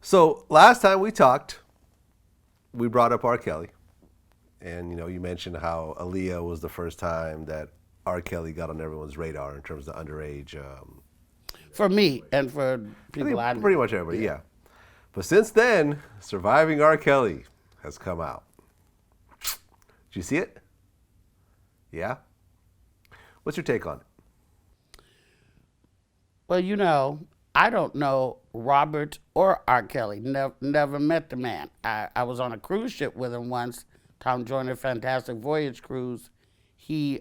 So last time we talked, we brought up R. Kelly, and you mentioned how Aaliyah was the first time that R. Kelly got on everyone's radar in terms of underage. For me and for I people think I know. pretty much everybody, yeah. But since then, Surviving R. Kelly has come out. Did you see it? Yeah. What's your take on it? Well, I don't know Robert or R. Kelly. Never met the man. I was on a cruise ship with him once. Tom Joyner Fantastic Voyage cruise. He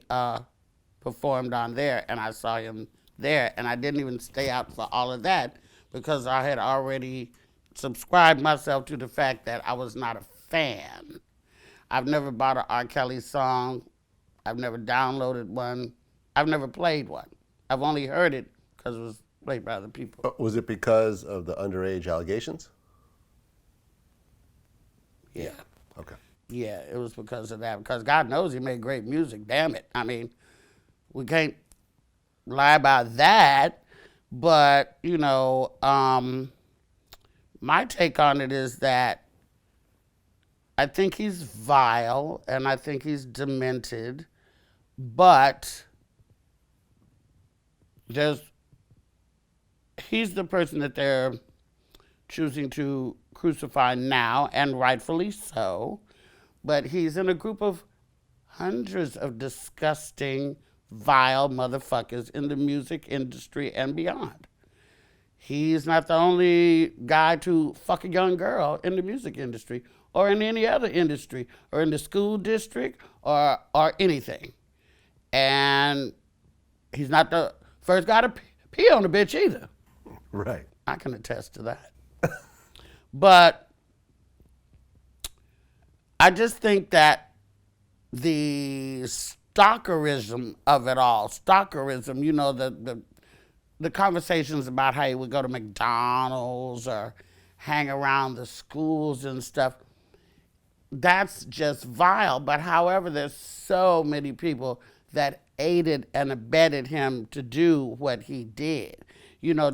performed on there, and I saw him there. And I didn't even stay out for all of that because I had already subscribed myself to the fact that I was not a fan. I've never bought an R. Kelly song. I've never downloaded one. I've never played one. I've only heard it because it was played by other people. Was it because of the underage allegations? Yeah. Okay. Yeah, it was because of that. Because God knows he made great music. Damn it. I mean, we can't lie about that. But, my take on it is that I think he's vile and I think he's demented. But he's the person that they're choosing to crucify now, and rightfully so. But he's in a group of hundreds of disgusting, vile motherfuckers in the music industry and beyond. He's not the only guy to fuck a young girl in the music industry or in any other industry or in the school district or anything. And he's not the first guy to pee on a bitch either. Right. I can attest to that. But I just think that the stalkerism of it all, the conversations about how you would go to McDonald's or hang around the schools and stuff, that's just vile. But however, there's so many people that aided and abetted him to do what he did.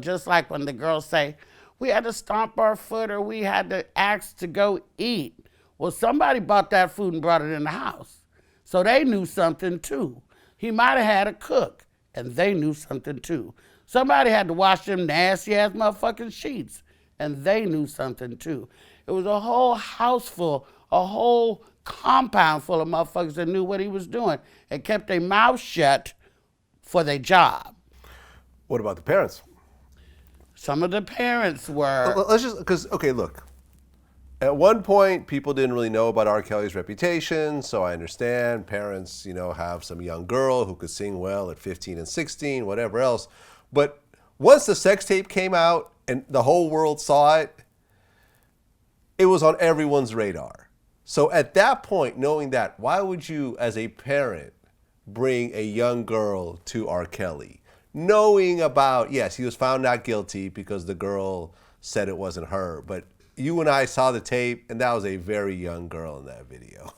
Just like when the girls say, we had to stomp our foot or we had to ask to go eat. Well, somebody bought that food and brought it in the house. So they knew something too. He might have had a cook and they knew something too. Somebody had to wash them nasty ass motherfucking sheets and they knew something too. It was a whole house full, a whole compound full of motherfuckers that knew what he was doing and kept their mouth shut for their job. What about the parents? Some of the parents were... Let's just, because, okay, look. At one point, people didn't really know about R. Kelly's reputation, so I understand parents, have some young girl who could sing well at 15 and 16, whatever else. But once the sex tape came out and the whole world saw it, it was on everyone's radar. So at that point, knowing that, why would you, as a parent, bring a young girl to R. Kelly? Knowing about, yes, he was found not guilty because the girl said it wasn't her, but you and I saw the tape, and that was a very young girl in that video.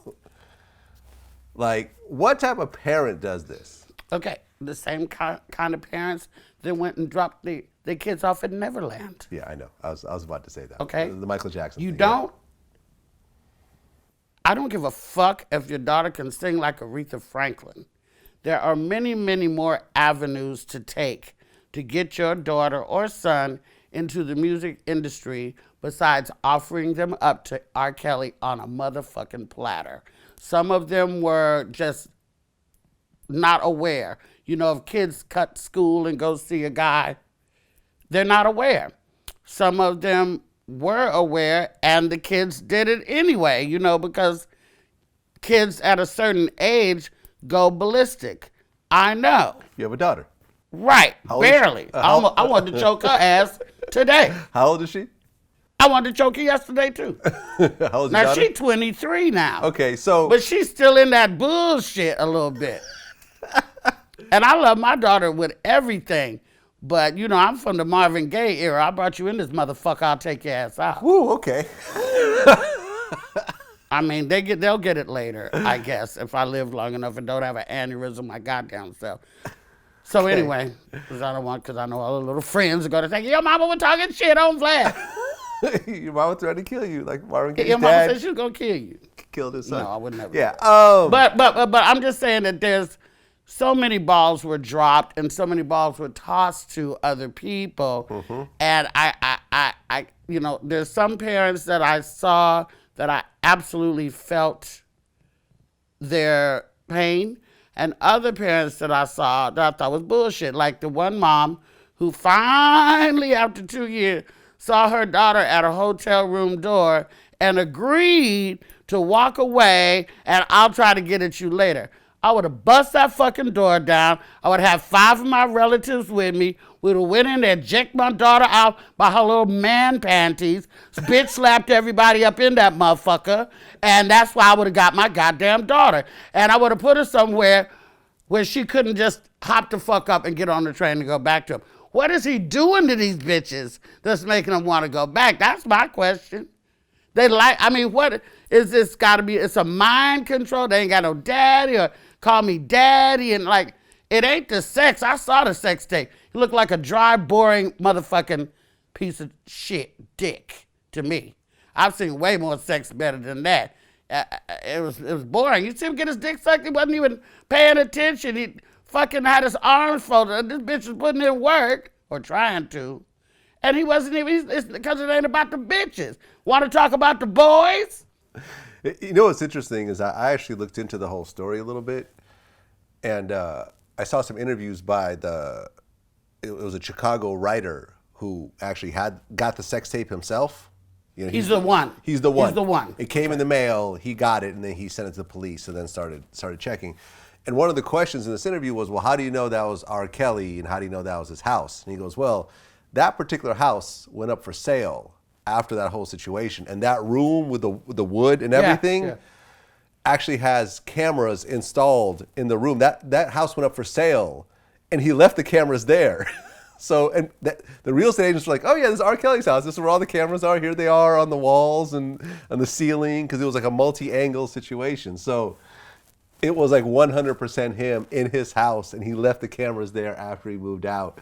Like, what type of parent does this? Okay, the same kind of parents that went and dropped their kids off at Neverland. Yeah, I know. I was about to say that. Okay. The Michael Jackson You thing, don't? Yeah. I don't give a fuck if your daughter can sing like Aretha Franklin. There are many, many more avenues to take to get your daughter or son into the music industry besides offering them up to R. Kelly on a motherfucking platter. Some of them were just not aware. If kids cut school and go see a guy, they're not aware. Some of them were aware and the kids did it anyway, because kids at a certain age go ballistic. I know. You have a daughter. Right, barely. I wanted to choke her ass today. How old is she? I wanted to choke her yesterday too. How old is your Now daughter? she's 23 now. Okay, so... But she's still in that bullshit a little bit. And I love my daughter with everything. But, I'm from the Marvin Gaye era. I brought you in this motherfucker, I'll take your ass out. Woo, okay. I mean, they'll get it later, I guess, if I live long enough and don't have an aneurysm my goddamn self. So anyway, because I know all the little friends are going to say, your mama was talking shit on Vlad. Your mama tried to kill you, like Marvin Gaye's Your mama dad said she was gonna kill you. killed his son. No, I would never. Yeah. But I'm just saying that there's so many balls were dropped and so many balls were tossed to other people, and I there's some parents that I saw that I absolutely felt their pain, and other parents that I saw that I thought was bullshit. Like the one mom who finally, after 2 years, saw her daughter at a hotel room door and agreed to walk away, and I'll try to get at you later. I would have bust that fucking door down. I would have 5 of my relatives with me. We would have went in there, jacked my daughter out by her little man panties, bitch slapped everybody up in that motherfucker, and that's why I would have got my goddamn daughter. And I would have put her somewhere where she couldn't just hop the fuck up and get on the train and go back to him. What is he doing to these bitches that's making them want to go back? That's my question. What is this gotta be? It's a mind control. They ain't got no daddy or call me daddy. And like, it ain't the sex. I saw the sex tape. He looked like a dry, boring motherfucking piece of shit dick to me. I've seen way more sex better than that. It was boring. You see him get his dick sucked? He wasn't even paying attention. He fucking had his arms folded. This bitch was putting in work, or trying to. And he wasn't even, it's because it ain't about the bitches. Want to talk about the boys? You know what's interesting is I actually looked into the whole story a little bit, and I saw some interviews by it was a Chicago writer who actually got the sex tape himself. You know, he's the one. He's the one. He's the one. It came in the mail. He got it, and then he sent it to the police, and then started checking. And one of the questions in this interview was, well, how do you know that was R. Kelly, and how do you know that was his house? And he goes, well, that particular house went up for sale after that whole situation, and that room with the wood and everything actually has cameras installed in the room. That house went up for sale, and he left the cameras there. So, and the real estate agents were like, oh yeah, this is R. Kelly's house. This is where all the cameras are. Here they are on the walls and on the ceiling, because it was like a multi-angle situation. So it was like 100% him in his house, and he left the cameras there after he moved out.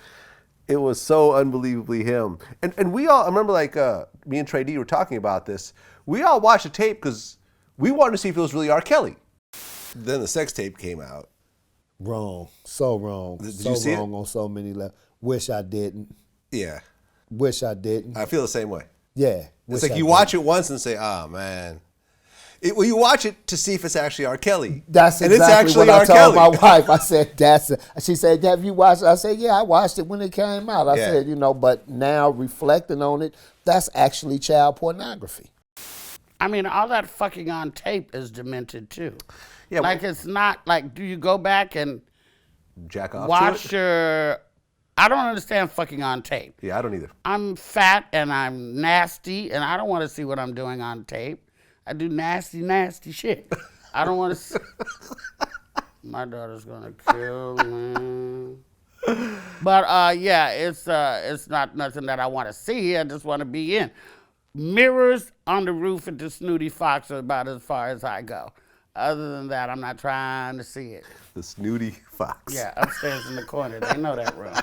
It was so unbelievably him. And we all, I remember like me and Trey D were talking about this. We all watched the tape because we wanted to see if it was really R. Kelly. Then the sex tape came out. Wrong. So wrong. Did so you see wrong it? On so many levels. Wish I didn't. Yeah. Wish I didn't. I feel the same way. Yeah. It's like you watch it once and say, oh man. Well, you watch it to see if it's actually R. Kelly. That's and exactly it's actually what I R. told Kelly. my wife. I said, she said, have you watched it? I said, yeah, I watched it when it came out. I said, but now reflecting on it, that's actually child pornography. I mean, all that fucking on tape is demented too. Yeah, like it's not like, do you go back and jack off watch to it? your? I don't understand fucking on tape. Yeah, I don't either. I'm fat and I'm nasty and I don't want to see what I'm doing on tape. I do nasty shit. I don't want to see. My daughter's gonna kill me. But it's not nothing that I want to see. I just want to be in. Mirrors on the roof at the Snooty Fox are about as far as I go. Other than that, I'm not trying to see it. The Snooty Fox. Yeah, upstairs in the corner. They know that room.